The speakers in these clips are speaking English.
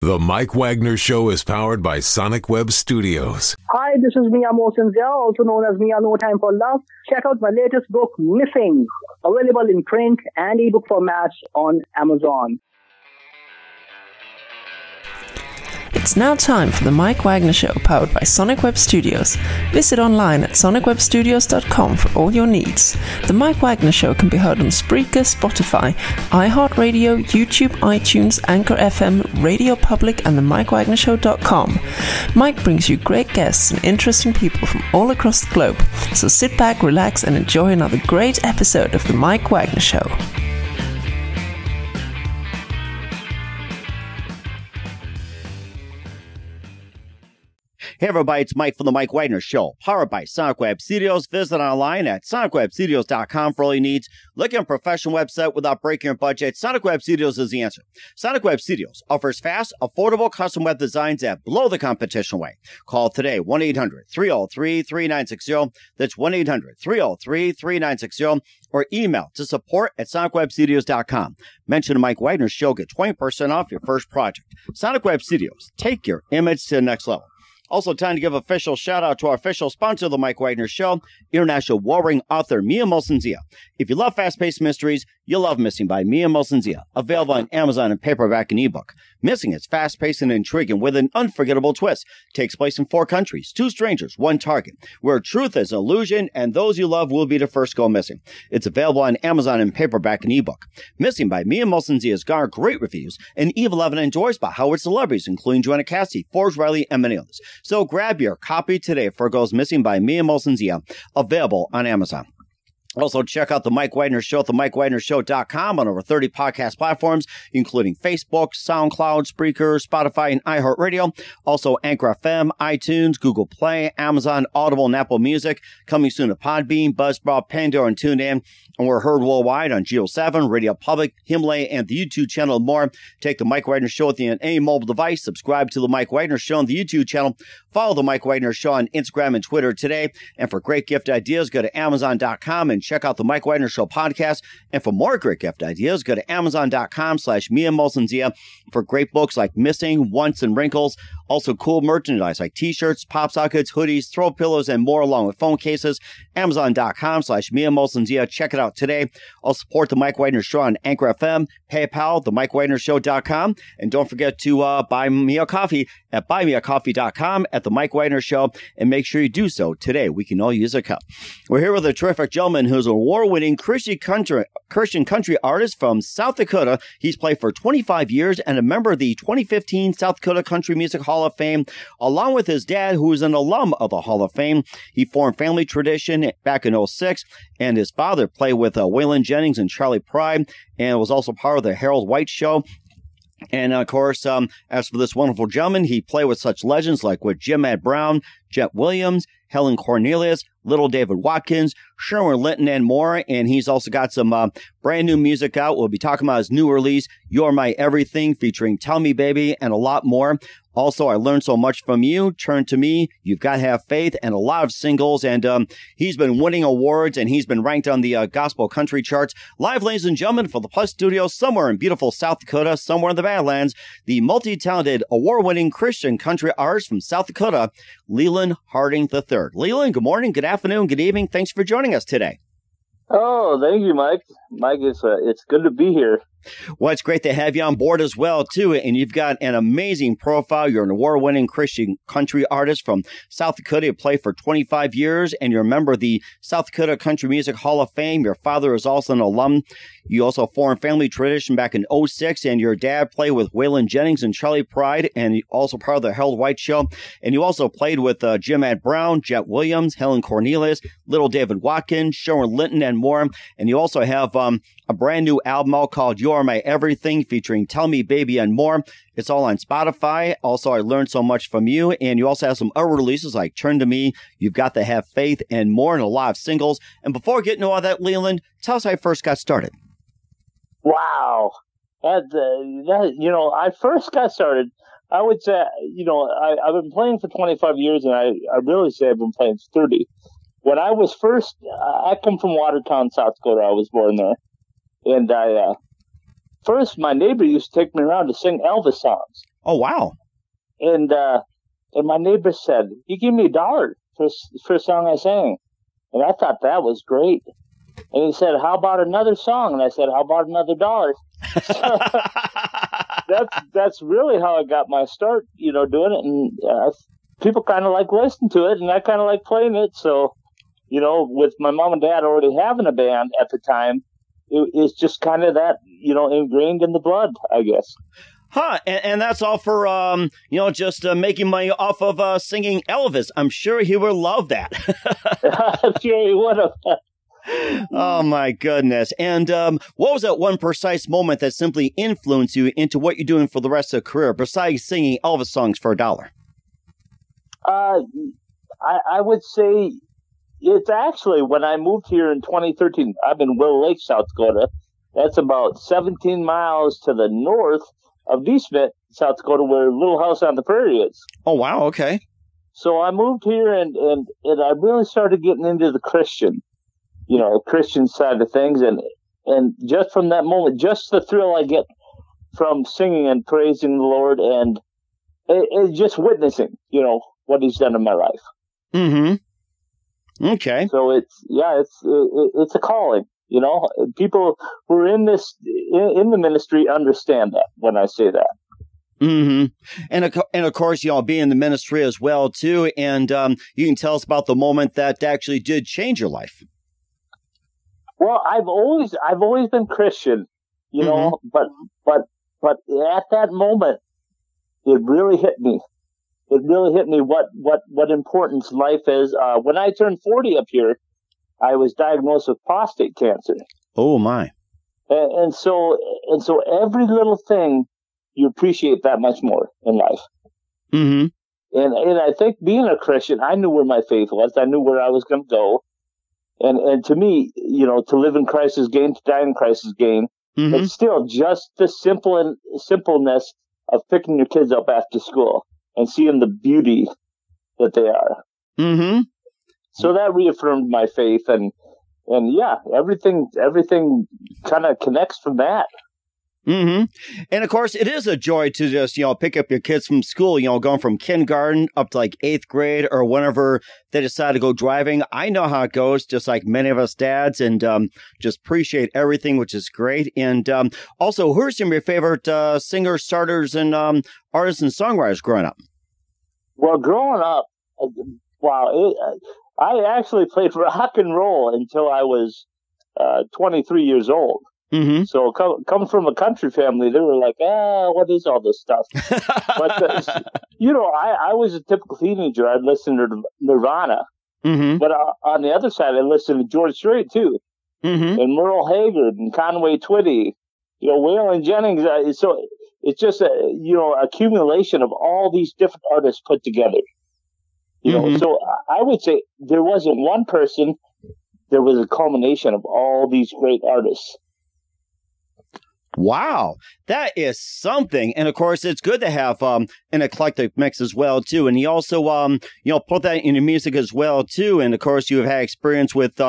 The Mike Wagner Show is powered by Sonic Web Studios. Hi, this is Mia Mosensia, also known as Mia No Time for Love. Check out my latest book, Missing, available in print and ebook formats on Amazon. It's now time for the Mike Wagner Show, powered by Sonic Web Studios. Visit online at sonicwebstudios.com for all your needs. The Mike Wagner Show can be heard on Spreaker, Spotify, iHeartRadio, YouTube, iTunes, Anchor FM, Radio Public, and themikewagnershow.com. Mike brings you great guests and interesting people from all across the globe. So sit back, relax, and enjoy another great episode of the Mike Wagner Show. Hey everybody, it's Mike from the Mike Wagner Show, powered by Sonic Web Studios. Visit online at sonicwebstudios.com for all your needs. Look at a professional website without breaking your budget. Sonic Web Studios is the answer. Sonic Web Studios offers fast, affordable custom web designs that blow the competition away. Call today, 1-800-303-3960. That's 1-800-303-3960. Or email to support@sonicwebstudios.com. Mention the Mike Wagner Show, get 20% off your first project. Sonic Web Studios, take your image to the next level. Also, time to give official shout-out to our official sponsor of the Mike Wagner Show, international warring author Mia Mosensia. If you love fast-paced mysteries, you'll love Missing by Mia Mosensia, available on Amazon in paperback and ebook. Missing is fast-paced and intriguing with an unforgettable twist. Takes place in 4 countries, 2 strangers, 1 target, where truth is an illusion and those you love will be the first go missing. It's available on Amazon in paperback and ebook. Missing by Mia Mosensia has garnered great reviews and even loved and enjoyed by Howard celebrities, including Joanna Cassidy, Forbes Riley, and many others. So grab your copy today for Goes Missing by Mia Mosensia, available on Amazon. Also, check out The Mike Wagner Show at themikewagnershow.com on over 30 podcast platforms, including Facebook, SoundCloud, Spreaker, Spotify, and iHeartRadio. Also, Anchor FM, iTunes, Google Play, Amazon, Audible, and Apple Music. Coming soon to Podbean, Buzzsprout, Pandora, and TuneIn. And we're heard worldwide on Geo 7, Radio Public, Himalaya, and the YouTube channel and more. Take The Mike Wagner Show with you on any mobile device. Subscribe to The Mike Wagner Show on the YouTube channel. Follow The Mike Wagner Show on Instagram and Twitter today. And for great gift ideas, go to Amazon.com and check out the Mike Wagner Show podcast. And for more great gift ideas, go to Amazon.com/Mia Mosensia for great books like Missing, Once, and Wrinkles. Also cool merchandise like t-shirts, pop sockets, hoodies, throw pillows, and more along with phone cases. Amazon.com/Mia Mosensia. Check it out today. I'll support the Mike Wagner Show on Anchor FM, PayPal, themikewagnershow.com. And don't forget to buy me a coffee at buymeacoffee.com at the Mike Wagner Show. And make sure you do so today. We can all use a cup. We're here with a terrific gentleman who's an award-winning Christian country artist from South Dakota. He's played for 25 years and a member of the 2015 South Dakota Country Music Hall of Fame, along with his dad, who is an alum of the Hall of Fame. He formed Family Tradition back in 2006, and his father played with Waylon Jennings and Charlie Pride, and was also part of the Harold White Show. And of course, as for this wonderful gentleman, he played with such legends like with Jim Ed Brown, Jet Williams, Helen Cornelius, Little David Watkins, Sherwin Linton, and more. And he's also got some brand new music out. We'll be talking about his new release, You're My Everything, featuring Tell Me Baby, and a lot more. Also, I Learned So Much From You, Turn to Me, You've Got to Have Faith, and a lot of singles. And he's been winning awards, and he's been ranked on the gospel country charts. Live, ladies and gentlemen, for the Plus Studio, somewhere in beautiful South Dakota, somewhere in the Badlands, the multi-talented, award-winning Christian country artist from South Dakota, Leland Harding III. Leland, good morning, good afternoon, good evening. Thanks for joining us today. Oh, thank you, Mike. Mike, it's good to be here. Well, it's great to have you on board as well, too. And you've got an amazing profile. You're an award-winning Christian country artist from South Dakota. You played for 25 years, and you're a member of the South Dakota Country Music Hall of Fame. Your father is also an alum. You also formed Family Tradition back in 2006, and your dad played with Waylon Jennings and Charlie Pride, and also part of the Harold White Show. And you also played with Jim Ed Brown, Jet Williams, Helen Cornelius, Little David Watkins, Sherwin Linton, and more. And you also have a brand new album out called You're My Everything, featuring Tell Me Baby and more. It's all on Spotify. Also, I Learned So Much From You. And you also have some other releases like Turn to Me, You've Got to Have Faith, and more, and a lot of singles. And before getting to all that, Leland, tell us how you first got started. Wow. I first got started, I would say, I've been playing for 25 years, and I really say I've been playing for 30. When I was first, I come from Watertown, South Dakota. I was born there. And first, my neighbor used to take me around to sing Elvis songs. Oh, wow. And my neighbor said, "You give me $1 for a song I sang." And I thought that was great. And he said, "How about another song?" And I said, "How about another $1?" That's really how I got my start, doing it. And people kind of like listening to it, and I kind of like playing it. So, with my mom and dad already having a band at the time, it's just kind of that, ingrained in the blood, I guess. Huh, and that's all for, just making money off of singing Elvis. I'm sure he would love that. I'm sure he would have. Oh, my goodness. And what was that one precise moment that simply influenced you into what you're doing for the rest of the career, besides singing Elvis songs for $1? I would say it's actually when I moved here in 2013. I'm in Willow Lake, South Dakota. That's about 17 miles to the north of D. Smith, South Dakota, where Little House on the Prairie is. Oh, wow. Okay. So I moved here and I really started getting into the Christian side of things. And just from that moment, just the thrill I get from singing and praising the Lord and it just witnessing, what he's done in my life. Mm-hmm. Okay. So it's a calling. People who are in the ministry understand that when I say that. Mm-hmm. And of course, be in the ministry as well too. And you can tell us about the moment that actually did change your life. Well, I've always been Christian, but at that moment, it really hit me. It really hit me what importance life is. When I turned 40 up here, I was diagnosed with prostate cancer. Oh my! And so every little thing you appreciate that much more in life. Mm-hmm. And I think being a Christian, I knew where my faith was. I knew where I was going to go. And to me, to live in Christ is gain, to die in Christ is gain. Mm-hmm. It's still just the simpleness of picking your kids up after school and seeing the beauty that they are. Mm-hmm. So that reaffirmed my faith, and yeah, everything kind of connects from that. Mm-hmm. And of course, it is a joy to just, pick up your kids from school, going from kindergarten up to like 8th grade or whenever they decide to go driving. I know how it goes, just like many of us dads, and just appreciate everything, which is great. And also, who are some of your favorite singers, starters, and artists and songwriters growing up? Well, growing up, I actually played rock and roll until I was 23 years old. Mm-hmm. So come from a country family, they were like, what is all this stuff? But, I was a typical teenager. I'd listen to Nirvana. Mm-hmm. But on the other side, I listened to George Strait, too. Mm-hmm. And Merle Haggard and Conway Twitty, Waylon Jennings. So it's just accumulation of all these different artists put together. So I would say there wasn't one person. There was a culmination of all these great artists. Wow, that is something. And of course, it's good to have an eclectic mix as well, too. And you also, put that in your music as well, too. And of course, you have had experience with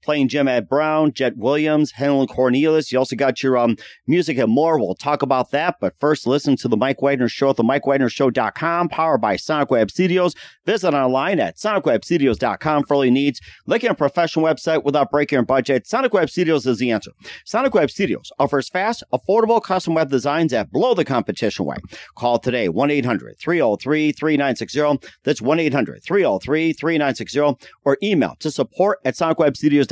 playing Jim Ed Brown, Jet Williams, Henry Cornelius. You also got your music and more. We'll talk about that. But first, listen to The Mike Wagner Show at themikewagnershow.com, powered by Sonic Web Studios. Visit online at sonicwebstudios.com for all your needs. Looking at a professional website without breaking your budget? Sonic Web Studios is the answer. Sonic Web Studios offers fast, affordable custom web designs that blow the competition away. Call today, 1-800-303-3960. That's 1-800-303-3960. Or email to support@sonicwebstudios.com.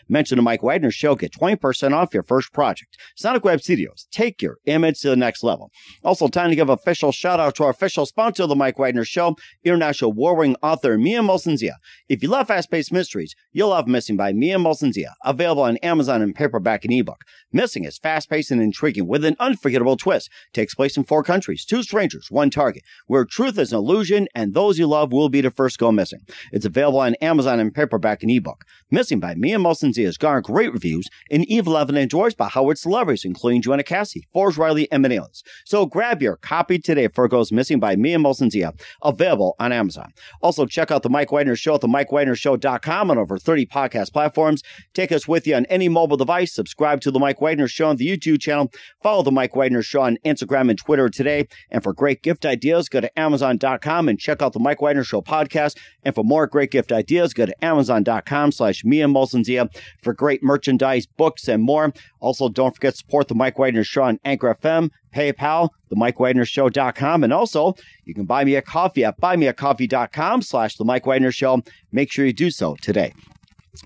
Mention the Mike Wagner Show. Get 20% off your first project. Sonic Web Studios. Take your image to the next level. Also, time to give official shout out to our official sponsor of the Mike Wagner Show, international war-winning author Mia Molson-Zia. If you love fast-paced mysteries, you'll love Missing by Mia Molson-Zia. Available on Amazon in paperback and ebook. Missing is fast-paced and intriguing with an unforgettable twist. Takes place in 4 countries, 2 strangers, 1 target, where truth is an illusion and those you love will be the first to go missing. It's available on Amazon in paperback and ebook. Missing by by me and Molson Z has garnered great reviews, and Eve Levin enjoys by Howard celebrities, including Joanna Cassie, Forrest Riley, and many others. So grab your copy today for It Goes Missing by me and Molson Z, available on Amazon. Also, check out The Mike Wagner Show at themikewagnershow.com on over 30 podcast platforms. Take us with you on any mobile device. Subscribe to The Mike Wagner Show on the YouTube channel. Follow The Mike Wagner Show on Instagram and Twitter today. And for great gift ideas, go to Amazon.com and check out The Mike Wagner Show podcast. And for more great gift ideas, go to Amazon.com/me and Molson Z for great merchandise, books, and more. Also, don't forget to support The Mike Wagner Show on Anchor FM, PayPal, themikewagnershow.com, and also you can buy me a coffee at buymeacoffee.com/The Mike Wagner Show. Make sure you do so today.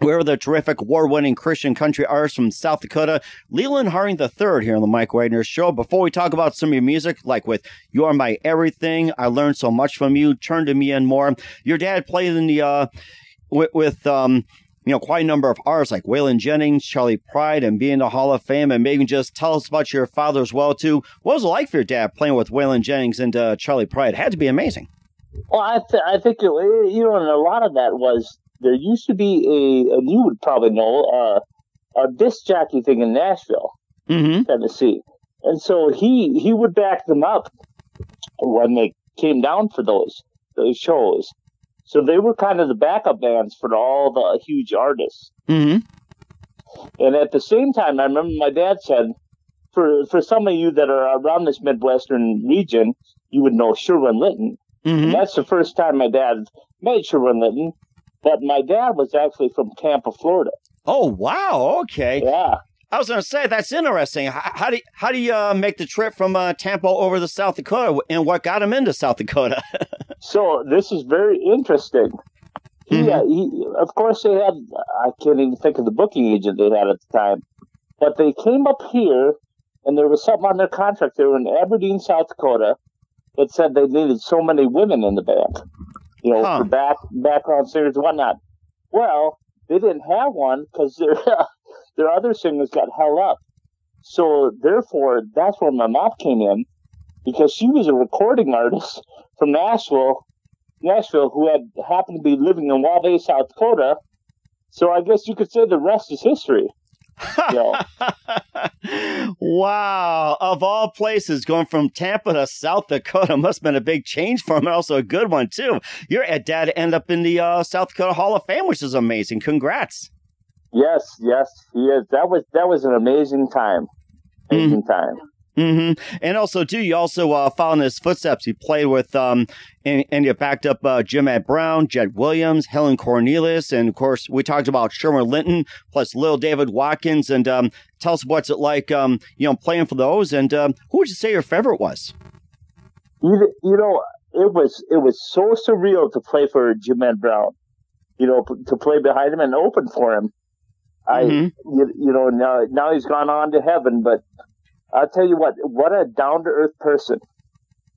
We're the terrific award-winning Christian country artist from South Dakota, Leland Harding III, here on The Mike Wagner Show. Before we talk about some of your music, like with You're My Everything, I Learned So Much From You, Turn to Me, and more, your dad played in the with quite a number of artists like Waylon Jennings, Charlie Pride, and being in the Hall of Fame. And maybe just tell us about your father as well, too. What was it like for your dad playing with Waylon Jennings and Charlie Pride? It had to be amazing. Well, I think, and a lot of that was, there used to be and you would probably know, a disc jockey thing in Nashville, Tennessee. And so he would back them up when they came down for those shows. So they were kind of the backup bands for all the huge artists. Mm-hmm. And at the same time, I remember my dad said, for some of you that are around this Midwestern region, you would know Sherwin-Linton. Mm-hmm. And that's the first time my dad met Sherwin-Linton. But my dad was actually from Tampa, Florida. Oh, wow. Okay. Yeah. I was going to say, that's interesting. How do you make the trip from Tampa over to South Dakota, and what got him into South Dakota? So this is very interesting. He, of course, they had, I can't even think of the booking agent they had at the time, but they came up here, and there was something on their contract. They were in Aberdeen, South Dakota, that said they needed so many women in the band. For background singers and whatnot. Well, they didn't have one because their other singers got held up. So, therefore, that's where my mom came in, because she was a recording artist from Nashville, who happened to be living in Waubee, South Dakota. So, I guess you could say the rest is history. Wow. Of all places, going from Tampa to South Dakota must have been a big change for him, and also a good one, too. Your dad ended up in the South Dakota Hall of Fame, which is amazing. Congrats. Yes, he is. That was an amazing time. Time. Mm-hmm. And also, too, you also followed in his footsteps. You played with, and you backed up Jim Ed Brown, Jet Williams, Helen Cornelius, and, of course, we talked about Sherwin-Linton, plus Lil David Watkins. And tell us what's it like, playing for those. And who would you say your favorite was? It was so surreal to play for Jim Ed Brown, to play behind him and open for him. Now he's gone on to heaven, but I'll tell you what a down-to-earth person.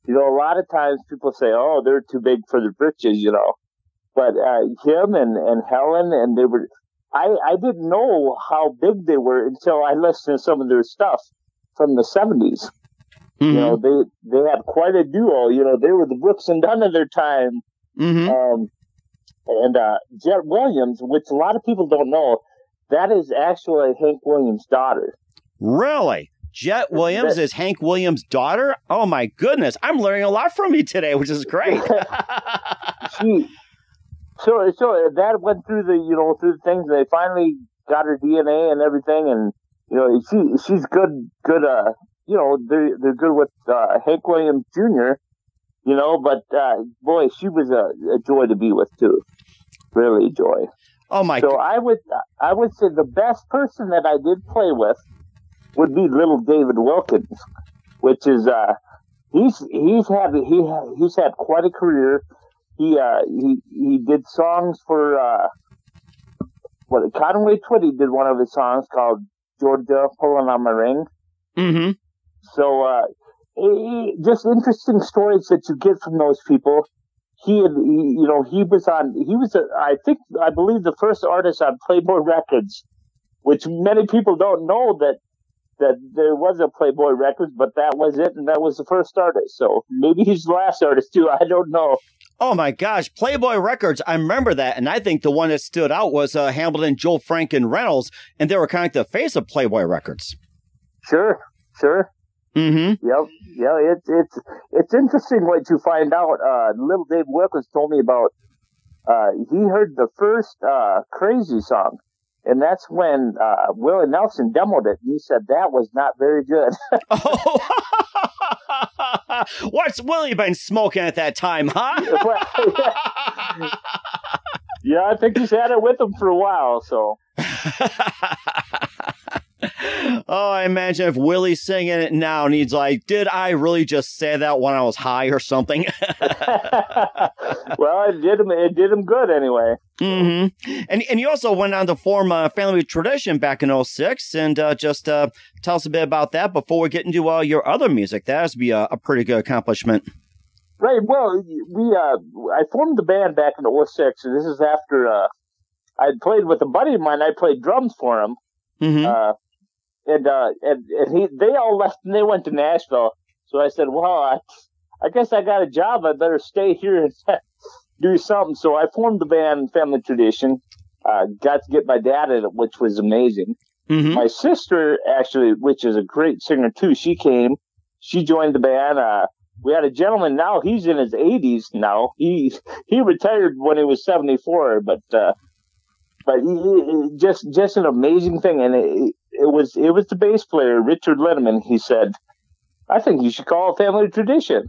A lot of times people say, oh, they're too big for the britches, But him and Helen, and they were... I didn't know how big they were until I listened to some of their stuff from the 70s. Mm-hmm. They had quite a duo. They were the Brooks and Dunn of their time. Mm-hmm. And Jet Williams, which a lot of people don't know, that is actually Hank Williams' daughter. Really? Jet Williams is Hank Williams' daughter? Oh, my goodness. I'm learning a lot from you today, which is great. So that went through the things. They finally got her DNA and everything. And, she's good, they're good with Hank Williams Jr., but, boy, she was a joy to be with, too. Really a joy. Oh, my. So I would say the best person that I did play with would be little David Wilkins, which is he's had quite a career. He did songs for Conway Twitty did one of his songs called Georgia Pulling on My Ring. Mm-hmm. So just interesting stories that you get from those people. I believe the first artist on Playboy Records, which many people don't know that there was a Playboy Records, but that was it, and that was the first artist. So maybe he's the last artist too. I don't know. Oh my gosh, Playboy Records. I remember that. And I think the one that stood out was Hamilton, Joel, Frank, and Reynolds. And they were kind of the face of Playboy Records. Sure. Mm-hmm. Yep. Yeah, it's interesting what you find out. Little Dave Wilkins told me about, he heard the first Crazy song. And that's when Willie Nelson demoed it. And he said that was not very good. Oh, what's Willie been smoking at that time, huh? Yeah, I think he's had it with him for a while, so. Oh, I imagine if Willie's singing it now and he's like, did I really just say that when I was high or something? Well, it did him good anyway. Mm-hmm. And you also went on to form a family tradition back in 2006, and just tell us a bit about that before we get into your other music. That has to be a pretty good accomplishment. Right. Well, I formed the band back in 2006, and this is after I played with a buddy of mine. I played drums for him. Mm-hmm. And they all left and they went to Nashville. So I said, well, I guess I got a job. I better stay here and do something. So I formed the band Family Tradition. Got to get my dad in it, which was amazing. Mm-hmm. My sister, actually, which is a great singer too, she came. She joined the band. We had a gentleman now. He's in his 80s now. He retired when he was 74, but he, just an amazing thing. And it was the bass player, Richard Linneman. He said, I think you should call it Family Tradition.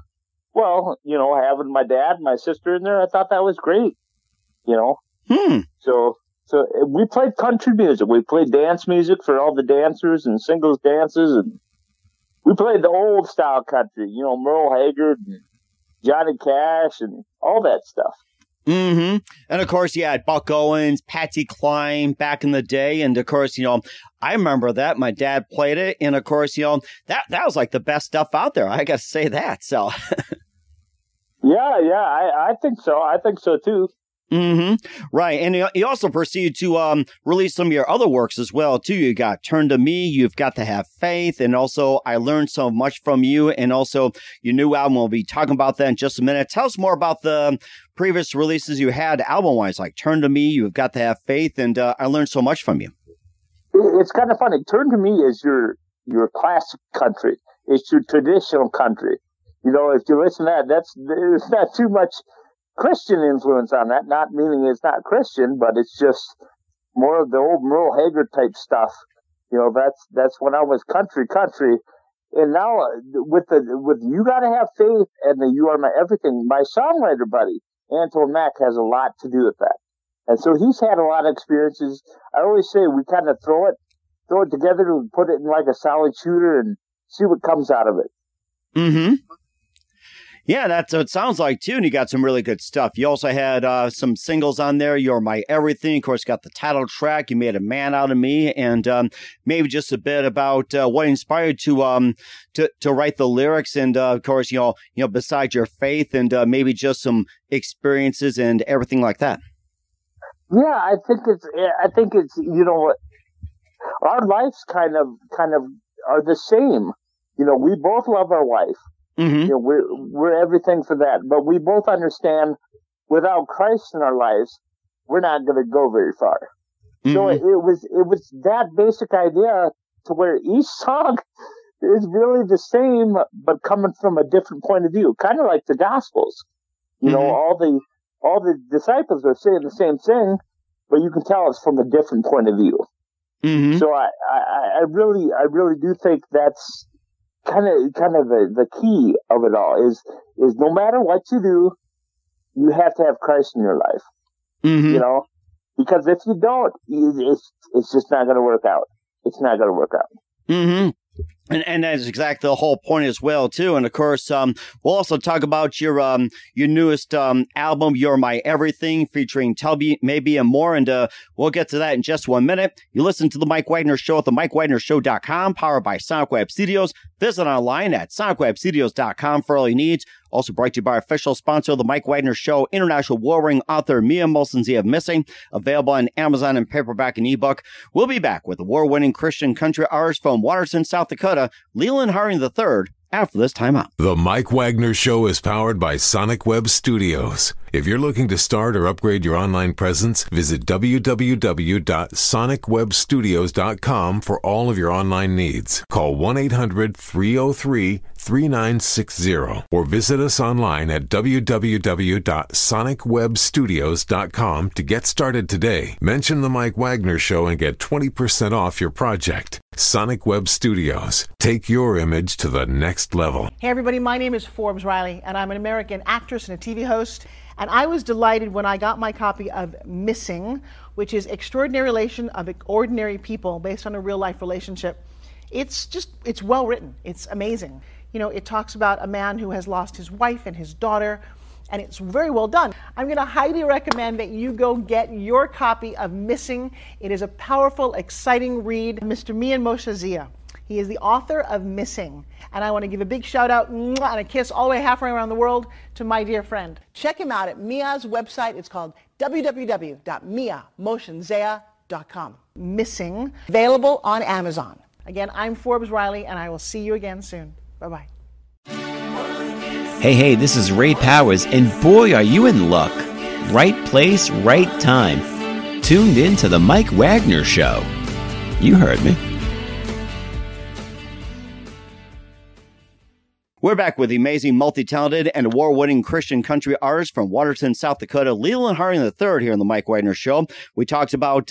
Well, having my dad and my sister in there, I thought that was great, So we played country music. We played dance music for all the dancers and singles dances. And we played the old style country, Merle Haggard and Johnny Cash and all that stuff. Mm-hmm. And of course, you had Buck Owens, Patsy Cline back in the day. And of course, I remember that. My dad played it. And of course, that was like the best stuff out there. I got to say that. So. Yeah, I think so. I think so, too. Mm-hmm. Right. And you also proceeded to release some of your other works as well, too. You got Turn to Me, You've Got to Have Faith, and also I Learned So Much From You, and also your new album. We'll be talking about that in just a minute. Tell us more about the previous releases you had album-wise, like Turn to Me, You've Got to Have Faith, and I Learned So Much From You. It's kind of funny. Turn to Me is your classic country. It's your traditional country. If you listen to that, there's not too much Christian influence on that, not meaning it's not Christian, but it's just more of the old Merle Haggard type stuff. That's when I was country. And now with You Gotta Have Faith and the You Are My Everything, my songwriter buddy, Anton Mack, has a lot to do with that. And so he's had a lot of experiences. I always say we kind of throw it together and put it in like a solid shooter and see what comes out of it. Mm-hmm. Yeah, that's what it sounds like, too. And you got some really good stuff. You also had some singles on there. You're My Everything. Of course, got the title track. You Made a Man Out of Me. And maybe just a bit about what inspired to write the lyrics. And, of course, besides your faith and maybe just some experiences and everything like that. Yeah, I think it's our lives kind of are the same. We both love our wife. Mm-hmm. We're everything for that, but we both understand without Christ in our lives, we're not going to go very far. Mm-hmm. So it was that basic idea to where each song is really the same, but coming from a different point of view, kind of like the Gospels. Mm-hmm. All the disciples are saying the same thing, but you can tell it's from a different point of view. Mm-hmm. So I really do think that's kind of the key of it all is no matter what you do, you have to have Christ in your life. Mm-hmm. Because if you don't, it's just not going to work out. It's not going to work out. Mm-hmm. And that's exactly the whole point as well, too. And of course, we'll also talk about your newest album, You're My Everything, featuring Tell Me Maybe and more. And we'll get to that in just 1 minute. You listen to The Mike Wagner Show at themikewagnershow.com, powered by Sonic Web Studios. Visit online at sonicwebstudios.com for all your needs. Also brought to you by our official sponsor of The Mike Wagner Show, international war-ring author Mia Molson-Zia Missing, available on Amazon in paperback and ebook. We'll be back with award-winning Christian country artist from Waterson, South Dakota, Leland Harding III, after this time out. The Mike Wagner Show is powered by Sonic Web Studios. If you're looking to start or upgrade your online presence, visit www.sonicwebstudios.com for all of your online needs. Call 1-800-303-3960 or visit us online at www.sonicwebstudios.com to get started today. Mention the Mike Wagner Show and get 20% off your project. Sonic Web Studios. Take your image to the next level. Hey everybody, my name is Forbes Riley and I'm an American actress and a TV host. And I was delighted when I got my copy of Missing, which is Extraordinary Relation of Ordinary People based on a real life relationship. It's well written. It's amazing. You know, it talks about a man who has lost his wife and his daughter, and it's very well done. I'm going to highly recommend that you go get your copy of Missing. It is a powerful, exciting read. Mr. Mian Moshe Zia. He is the author of Missing. And I want to give a big shout out and a kiss all the way halfway around the world to my dear friend. Check him out at Mia's website. It's called www.miamoshenzea.com. Missing, available on Amazon. Again, I'm Forbes Riley, and I will see you again soon. Bye-bye. Hey, this is Ray Powers, and boy, are you in luck. Right place, right time. Tuned in to the Mike Wagner Show. You heard me. We're back with the amazing, multi-talented, and award-winning Christian country artist from Waterton, South Dakota, Leland Harding III, here on the Mike Wagner Show. We talked about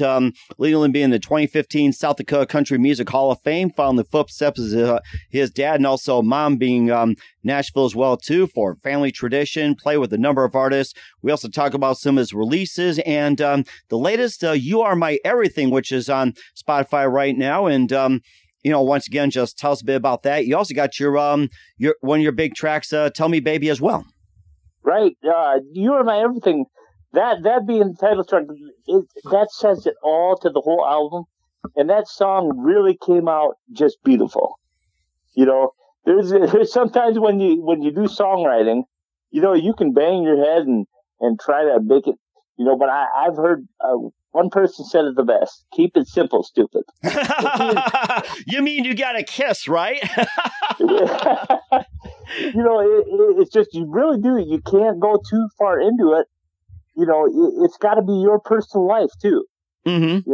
Leland being the 2015 South Dakota Country Music Hall of Fame, following the footsteps of his dad and also mom being Nashville as well, too, for family tradition, play with a number of artists. We also talk about some of his releases and the latest, You Are My Everything, which is on Spotify right now, and once again, just tell us a bit about that. You also got your one of your big tracks, Tell Me Baby, as well. Right. You Are My Everything. That being the title track, that says it all to the whole album. And that song really came out just beautiful. You know, there's sometimes when you do songwriting, you can bang your head and try to make it, but I've heard one person said it the best. Keep it simple, stupid. You mean you got a kiss, right? It's just, you really do. You can't go too far into it. It's got to be your personal life, too. Mm-hmm.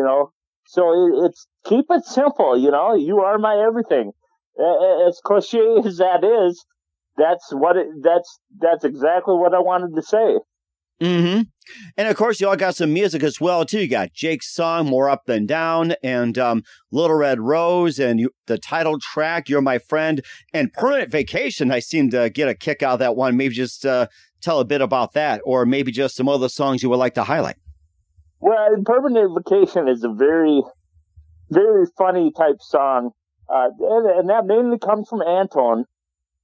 So it's keep it simple, You are my everything. As cliche as that is, that's exactly what I wanted to say. Mm-hmm. And of course, you all got some music as well, too. You got Jake's song, More Up Than Down, and Little Red Rose, and the title track, You're My Friend, and Permanent Vacation. I seem to get a kick out of that one. Maybe just tell a bit about that, or maybe just some other songs you would like to highlight. Well, Permanent Vacation is a very, very funny type song, and that mainly comes from Anton,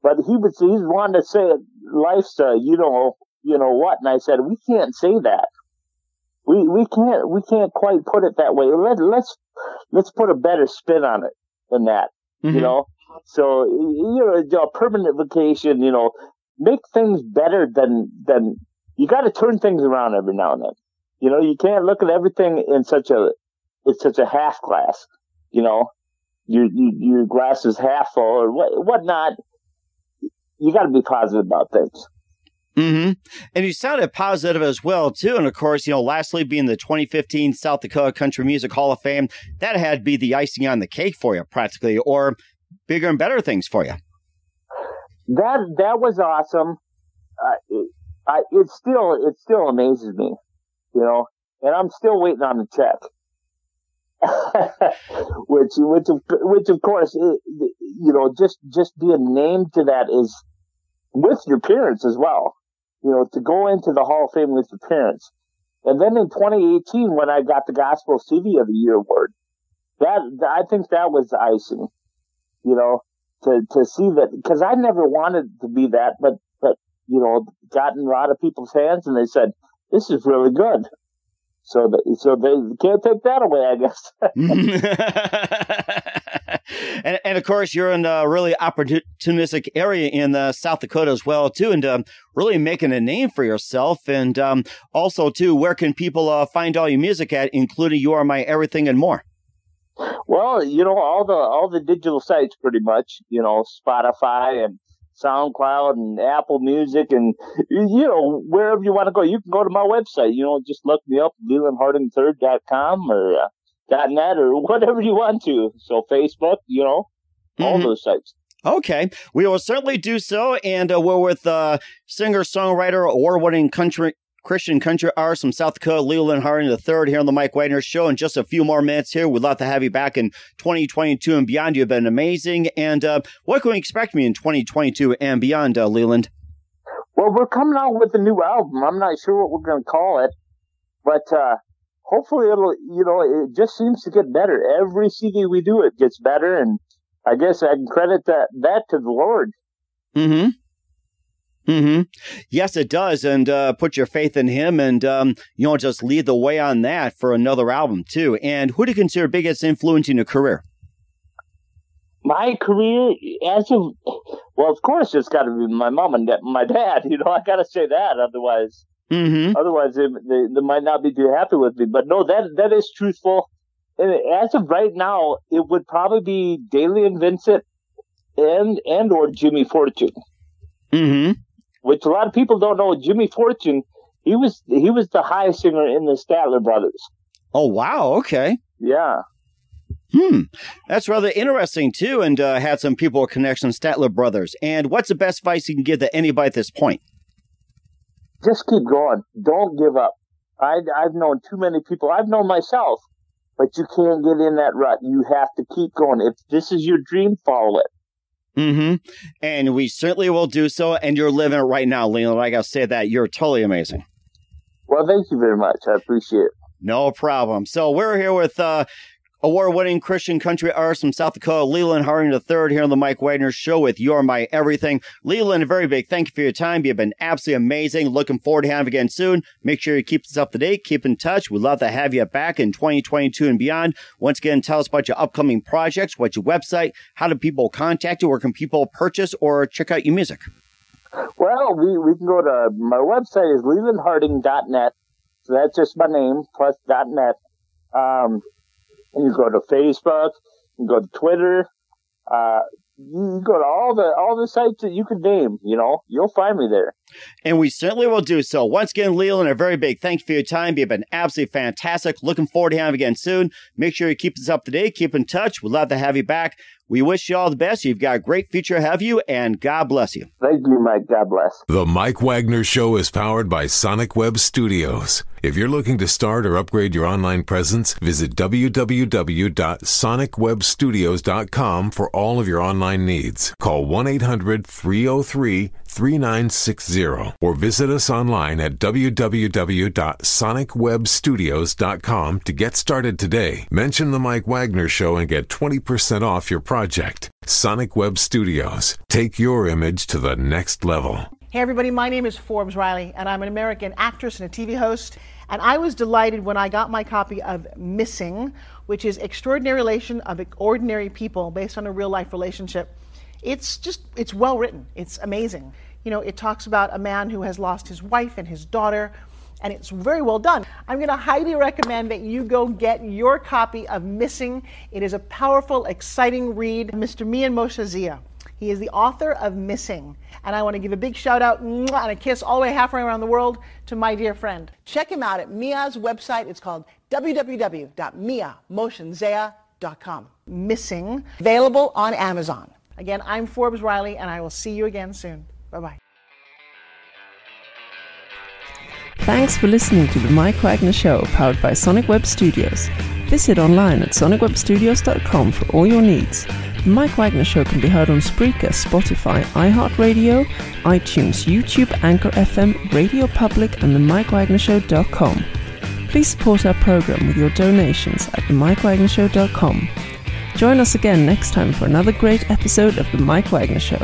but he's wanting to say it, life's you know what? And I said, we can't say that. We can't quite put it that way. Let's put a better spin on it than that. Mm-hmm. So a permanent vacation. Make things better than you got to turn things around every now and then. You can't look at everything in such a half glass. Your glass is half full or whatnot. You got to be positive about things. Mm-hmm. And you sounded positive as well, too. And of course, lastly, being the 2015 South Dakota Country Music Hall of Fame, that had to be the icing on the cake for you, practically, or bigger and better things for you. That was awesome. It still amazes me, and I'm still waiting on the check. which of course, just being named to that is with your parents as well. To go into the Hall of Fame with your parents. And then in 2018, when I got the Gospel CD of the Year award, I think that was the icing, to see that, because I never wanted to be that, but got in a lot of people's hands and they said, this is really good. So they can't take that away, I guess. And of course, you're in a really opportunistic area in South Dakota as well, too, and really making a name for yourself. And also, too, where can people find all your music at, including You Are My Everything and more? Well, all the digital sites pretty much, Spotify and SoundCloud and Apple Music and, wherever you want to go. You can go to my website, just look me up, LelandHarding3.com or .net or whatever you want to. So Facebook, all those sites. Okay. We will certainly do so. And we're with singer-songwriter, award-winning Christian country artist from South Dakota, Leland Harding III, here on the Mike Wagner Show. In just a few more minutes here, we'd love to have you back in 2022 and beyond. You've been amazing. And what can we expect from you in 2022 and beyond, Leland? Well, we're coming out with a new album. I'm not sure what we're going to call it, but hopefully it'll, it just seems to get better. Every CD we do, it gets better. And I guess I can credit that to the Lord. Mm-hmm. Mm-hmm. Yes, it does. And put your faith in him and, just lead the way on that for another album, too. And who do you consider biggest influence in your career? My career, of course, it's got to be my mom and my dad. I got to say that. Otherwise, they might not be too happy with me. But no, that is truthful. And as of right now, it would probably be Dalian Vincent and or Jimmy Fortune. Mm-hmm. Which a lot of people don't know. Jimmy Fortune, he was the high singer in the Statler Brothers. Oh, wow. Okay. Yeah. That's rather interesting, too, and had some people with connections, Statler Brothers. And what's the best advice you can give to anybody at this point? Just keep going. Don't give up. I've known too many people. I've known myself, but you can't get in that rut. You have to keep going. If this is your dream, follow it. Mm-hmm. And we certainly will do so. And you're living it right now, Leland. I got to say that. You're totally amazing. Well, thank you very much. I appreciate it. No problem. So we're here with award-winning Christian country artist from South Dakota, Leland Harding III, here on the Mike Wagner Show with You're My Everything. Leland, a very big thank you for your time. You've been absolutely amazing. Looking forward to having you again soon. Make sure you keep us up to date. Keep in touch. We'd love to have you back in 2022 and beyond. Once again, tell us about your upcoming projects, what's your website, how do people contact you, where can people purchase or check out your music? Well, we can go to, my website is LelandHarding.net. So that's just my name, plus .net. And you go to Facebook, you go to Twitter, you go to all the sites that you could name, you'll find me there. And we certainly will do so. Once again, Leland, a very big thank you for your time. You've been absolutely fantastic. Looking forward to having you again soon. Make sure you keep us up to date. Keep in touch. We'd love to have you back. We wish you all the best. You've got a great future ahead of you, and God bless you. Thank you, Mike. God bless. The Mike Wagner Show is powered by Sonic Web Studios. If you're looking to start or upgrade your online presence, visit www.sonicwebstudios.com for all of your online needs. Call 1-800-303-3960 or visit us online at www.sonicwebstudios.com to get started today. Mention the Mike Wagner Show and get 20% off your project. Sonic Web Studios. Take your image to the next level. Hey everybody, my name is Forbes Riley and I'm an American actress and a TV host, and I was delighted when I got my copy of Missing, which is Extraordinary Relation of Ordinary People based on a real life relationship. It's well written. It's amazing. It talks about a man who has lost his wife and his daughter, and it's very well done. I'm going to highly recommend that you go get your copy of Missing. It is a powerful, exciting read. Mr. Mian Moshe Zia. He is the author of Missing. And I want to give a big shout out and a kiss all the way halfway around the world to my dear friend. Check him out at Mia's website. It's called www.miamoshenzea.com. Missing, available on Amazon. Again, I'm Forbes Riley, and I will see you again soon. Bye-bye. Thanks for listening to the Mike Wagner Show, powered by Sonic Web Studios. Visit online at sonicwebstudios.com for all your needs. The Mike Wagner Show can be heard on Spreaker, Spotify, iHeartRadio, iTunes, YouTube, Anchor FM, Radio Public, and themikewagnershow.com. Please support our program with your donations at themikewagnershow.com. Join us again next time for another great episode of The Mike Wagner Show.